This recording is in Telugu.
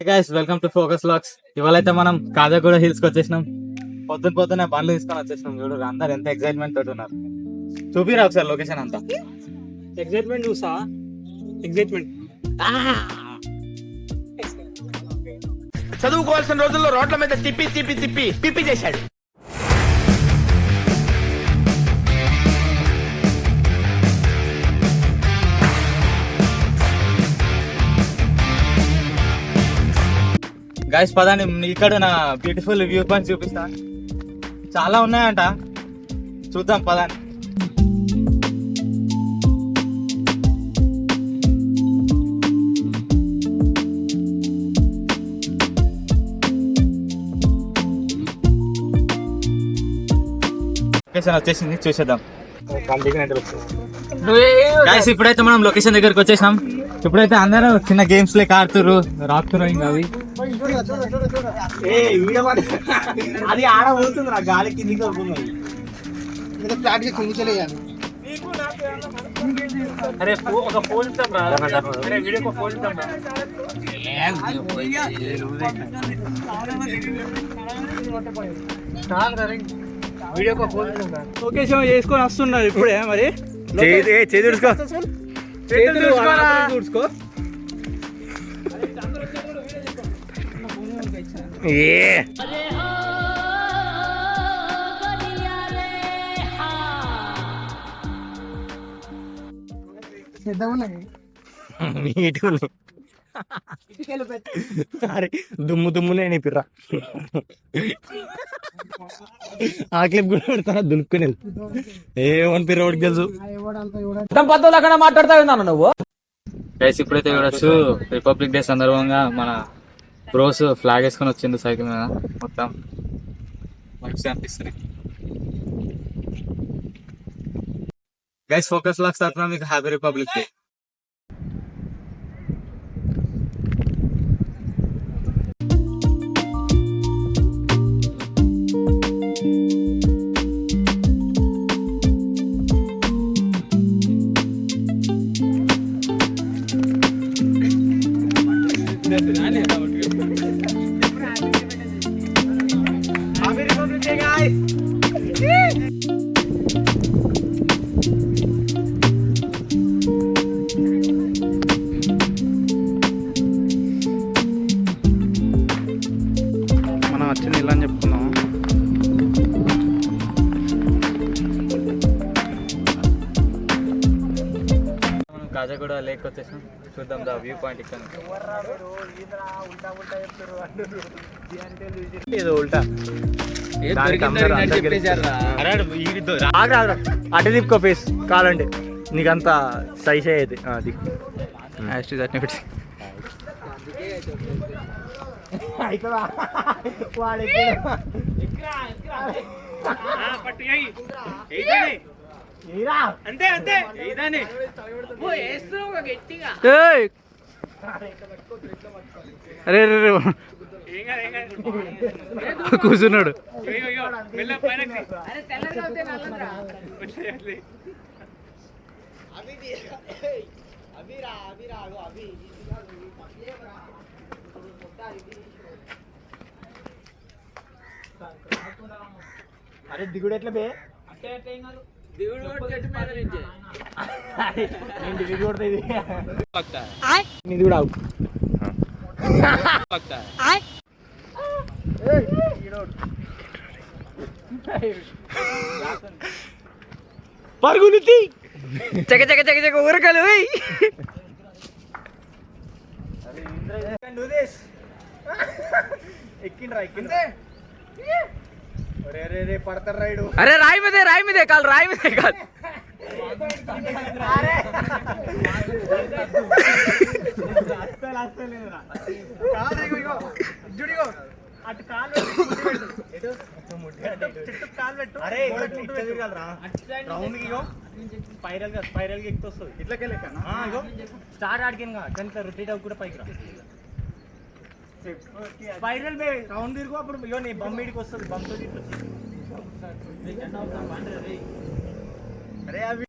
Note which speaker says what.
Speaker 1: Guys welcome to focus lakhs. ఇవాళ అయితే మనం కాజాగూడ హిల్స్ కి వచ్చేసినాం. పొద్దున్నే బండ్లు తీసుకొని వచ్చేసినాం. చూడు అందరు ఎంత ఎక్సైట్మెంట్ తోటి ఉన్నారు. చూపిరా ఒకసారి లొకేషన్ అంతా.
Speaker 2: ఎగ్జైట్మెంట్ చూసా ఎగ్జైట్మెంట్
Speaker 3: చదువుకోవాల్సిన రోజుల్లో రోడ్ల మీద తిప్పి తిప్పి తిప్పి పిప్పి చేశాడు.
Speaker 1: గైస్ పదండి, ఇక్కడ నా బ్యూటిఫుల్ వ్యూ పాయింట్ చూపిస్తా. చాలా ఉన్నాయంట, చూద్దాం పదండి. లొకేషన్ వచ్చేసింది, చూసేద్దాం. గైస్ ఇప్పుడైతే మనం లొకేషన్ దగ్గరకు వచ్చేసాం. ఇప్పుడైతే అందరూ చిన్న గేమ్స్ లెక్క ఆడుతురు, రాకుతురు. ఇంకా అవి
Speaker 2: అది ఆడ పోతుంది నా గాలి కిందికి అరే ఒక ఫోన్ ఇస్తాం రా, వీడియో ఫోన్ ఇస్తాం రా. వీడియో ఫోన్ లొకేషన్ చేసుకొని వస్తున్నారు ఇప్పుడే. మరి చూసుకో
Speaker 3: దుమ్ము దుమ్మునే పిర్రా. ఆ క్లిప్ కూడా పెడతారా దులుపుకునేది ఏమని పిర్ర ఒకటి తెలుసు.
Speaker 2: అక్కడ మాట్లాడతా ఉన్నాను నువ్వు.
Speaker 1: గైస్ ఇప్పుడైతే చూడొచ్చు, రిపబ్లిక్ డే సందర్భంగా మన బ్రోస్ ఫ్లాగ్ వేసుకొని వచ్చింది సైకిల్ మీద. మొత్తం మంచిగా అనిపిస్తుంది. గైస్ ఫోకస్ లాక్స్ తరఫున మీకు హ్యాపీ రిపబ్లిక్ డే.
Speaker 3: మనం వచ్చింది ఇలా అని చెప్పుకున్నాం.
Speaker 1: మనం కాజాగూడ లేక్ వచ్చేసాం. చూద్దాం దా వ్యూ పాయింట్ ఇక్కడ.
Speaker 3: ఏదో ఉల్టా అటు తిప్పుకో ఫేస్ కావాలంటే నీకంతా సైజ్ అయ్యేది. అది అట్నే పెట్టి అరే కూర్చున్నాడు.
Speaker 2: అరే దిగుడు ఎట్లా బే? దిగుడు కొడుతుంది. ఇది కూడా పరుగులు చక చక చక చక ఊరకలు. ఎక్కిండ్రా ఎక్కిండ్రా. పడతారు రైడు. అరే రాయి మీదే కాదు, రాయి మీదే కాదు. అటు కాలు స్పైరల్ గా ఎక్కుతుంది. ఇట్లకే లెక్క స్టార్ట్ ఆడికింగా కనుక రొటేట్ అవి కూడా పైకి రా. స్పైరల్ రౌండ్ తిరుగు. అప్పుడు నీ బొమ్మడికి వస్తుంది. బొమ్మతో అరే అవి